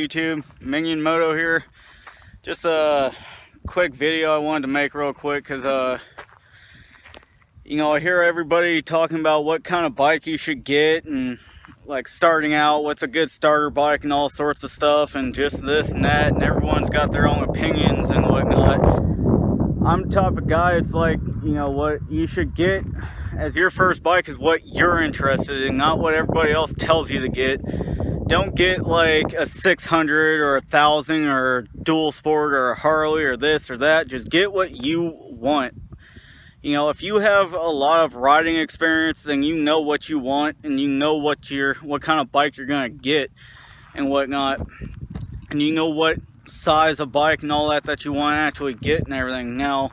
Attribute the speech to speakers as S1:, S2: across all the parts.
S1: YouTube? Minion Moto here. Just a quick video I wanted to make real quick because you know, I hear everybody talking about what kind of bike you should get and like starting out, what's a good starter bike and all sorts of stuff and just this and that, and everyone's got their own opinions and whatnot. I'm the type of guy, it's like, you know, what you should get as your first bike is what you're interested in, not what everybody else tells you to get. Don't get like a 600 or 1,000 or a dual sport or a Harley or this or that. Just get what you want. You know, if you have a lot of riding experience, then you know what you want and you know what kind of bike you're gonna get and whatnot, and you know what size of bike and all that you want to actually get and everything. Now,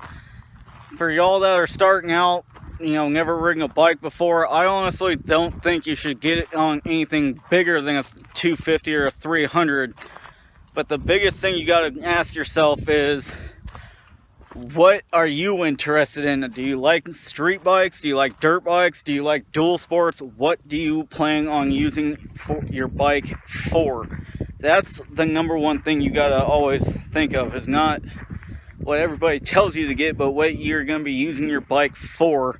S1: for y'all that are starting out, you know, never ridden a bike before, I honestly don't think you should get it on anything bigger than a 250 or a 300. But the biggest thing you got to ask yourself is, what are you interested in? Do you like street bikes? Do you like dirt bikes? Do you like dual sports? What do you plan on using your bike for? That's the number one thing you got to always think of, is not what everybody tells you to get, but what you're going to be using your bike for.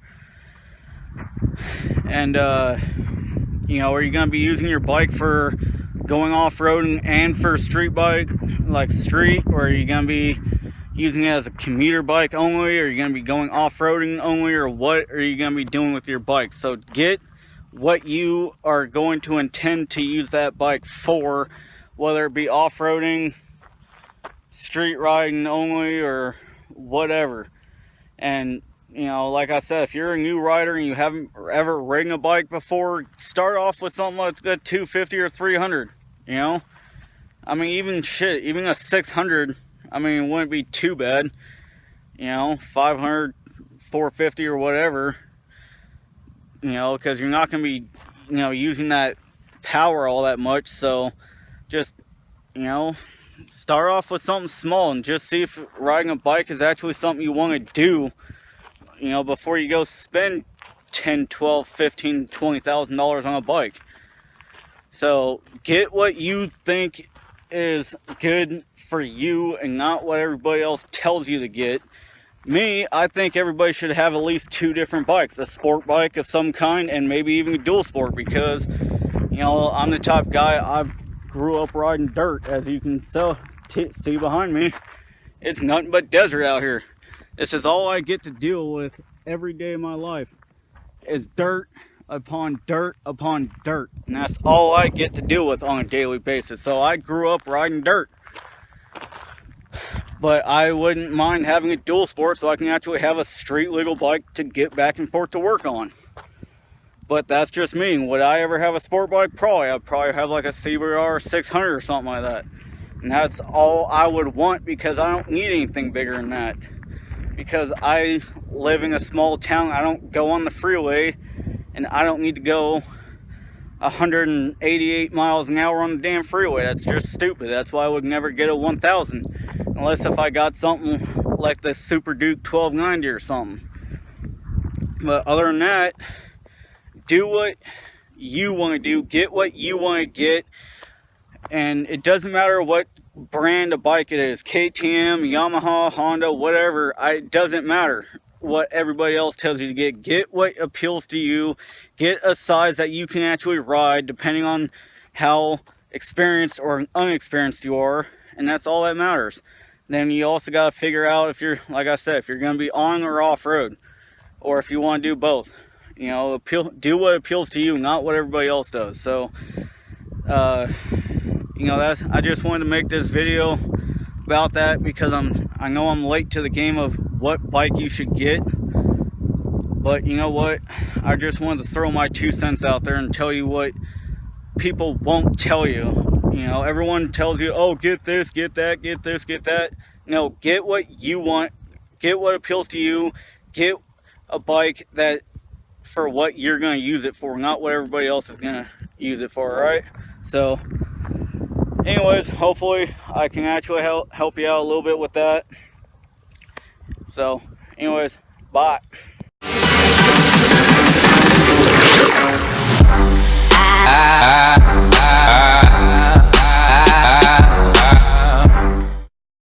S1: And you know, are you going to be using your bike for going off-roading and for street bike, like street, or are you going to be using it as a commuter bike only, or are you going to be going off-roading only, or what are you going to be doing with your bike? So get what you are going to intend to use that bike for, whether it be off-roading, street riding only, or whatever. And you know, like I said, if you're a new rider and you haven't ever ridden a bike before, start off with something like a 250 or 300. You know, I mean, even a 600, I mean, it wouldn't be too bad. You know, 500, 450 or whatever. You know, because you're not going to be, you know, using that power all that much. So just, you know, start off with something small and just see if riding a bike is actually something you want to do, you know, before you go spend $10, $12, $15, $20,000 on a bike. So get what you think is good for you and not what everybody else tells you to get. Me, I think everybody should have at least 2 different bikes, a sport bike of some kind and maybe even a dual sport, because, you know, I'm the type of guy, I grew up riding dirt, as you can see behind me. It's nothing but desert out here. This is all I get to deal with every day of my life, is dirt upon dirt upon dirt, and that's all I get to deal with on a daily basis. So I grew up riding dirt, but I wouldn't mind having a dual sport so I can actually have a street legal bike to get back and forth to work on. But that's just me. Would I ever have a sport bike? Probably. I'd probably have like a similair 600 or something like that, and that's all I would want, because I don't need anything bigger than that. Because I live in a small town, I don't go on the freeway, and I don't need to go 188 miles an hour on the damn freeway. That's just stupid. That's why I would never get a 1000, unless if I got something like the Super Duke 1290 or something. But other than that, do what you want to do, get what you want to get, and it doesn't matter what brand of bike it is, KTM, Yamaha, Honda, whatever. It doesn't matter what everybody else tells you to get. Get what appeals to you. Get a size that you can actually ride, depending on how experienced or unexperienced you are, and that's all that matters. Then you also got to figure out if you're, like I said, if you're going to be on or off road, or if you want to do both. You know, do what appeals to you, not what everybody else does. So you know, I just wanted to make this video about that, because I know I'm late to the game of what bike you should get. But you know what, I just wanted to throw my 2 cents out there and tell you what people won't tell you. You know, everyone tells you, oh, get this, get that, get this, get that. No, get what you want, get what appeals to you, get a bike that for what you're going to use it for, not what everybody else is going to use it for. Alright, so anyways, hopefully I can actually help you out a little bit with that. So anyways, bye.